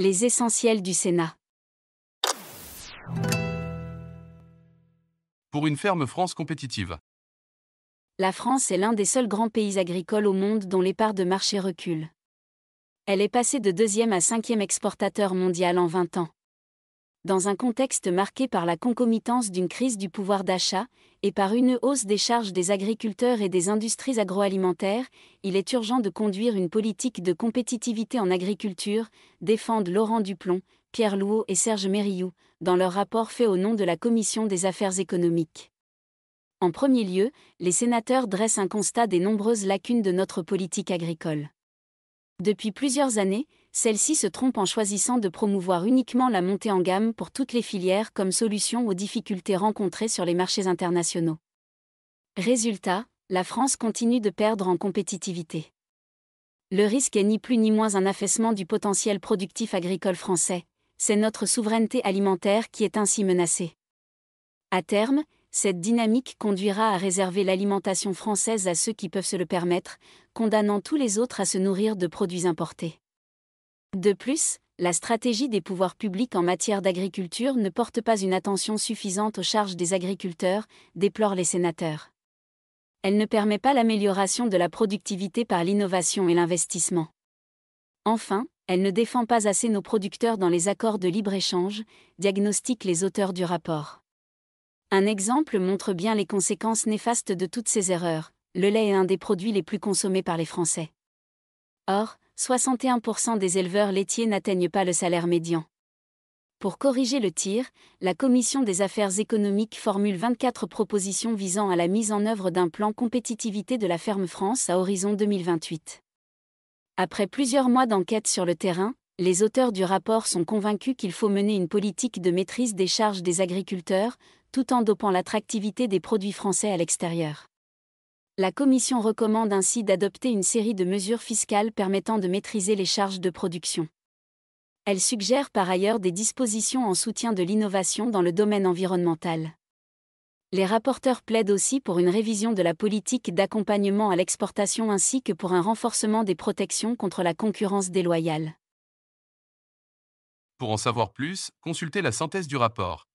Les essentiels du Sénat. Pour une ferme France compétitive. La France est l'un des seuls grands pays agricoles au monde dont les parts de marché reculent. Elle est passée de 2e à 5e exportateur mondial en 20 ans. Dans un contexte marqué par la concomitance d'une crise du pouvoir d'achat et par une hausse des charges des agriculteurs et des industries agroalimentaires, il est urgent de conduire une politique de compétitivité en agriculture, défendent Laurent Duplon, Pierre Louot et Serge Mérillou, dans leur rapport fait au nom de la Commission des affaires économiques. En premier lieu, les sénateurs dressent un constat des nombreuses lacunes de notre politique agricole. Depuis plusieurs années, celle-ci se trompe en choisissant de promouvoir uniquement la montée en gamme pour toutes les filières comme solution aux difficultés rencontrées sur les marchés internationaux. Résultat, la France continue de perdre en compétitivité. Le risque est ni plus ni moins un affaissement du potentiel productif agricole français, c'est notre souveraineté alimentaire qui est ainsi menacée. À terme, cette dynamique conduira à réserver l'alimentation française à ceux qui peuvent se le permettre, condamnant tous les autres à se nourrir de produits importés. De plus, la stratégie des pouvoirs publics en matière d'agriculture ne porte pas une attention suffisante aux charges des agriculteurs, déplorent les sénateurs. Elle ne permet pas l'amélioration de la productivité par l'innovation et l'investissement. Enfin, elle ne défend pas assez nos producteurs dans les accords de libre-échange, diagnostiquent les auteurs du rapport. Un exemple montre bien les conséquences néfastes de toutes ces erreurs. Le lait est un des produits les plus consommés par les Français. Or, 61% des éleveurs laitiers n'atteignent pas le salaire médian. Pour corriger le tir, la Commission des affaires économiques formule 24 propositions visant à la mise en œuvre d'un plan compétitivité de la ferme France à horizon 2028. Après plusieurs mois d'enquête sur le terrain, les auteurs du rapport sont convaincus qu'il faut mener une politique de maîtrise des charges des agriculteurs, tout en dopant l'attractivité des produits français à l'extérieur. La Commission recommande ainsi d'adopter une série de mesures fiscales permettant de maîtriser les charges de production. Elle suggère par ailleurs des dispositions en soutien de l'innovation dans le domaine environnemental. Les rapporteurs plaident aussi pour une révision de la politique d'accompagnement à l'exportation ainsi que pour un renforcement des protections contre la concurrence déloyale. Pour en savoir plus, consultez la synthèse du rapport.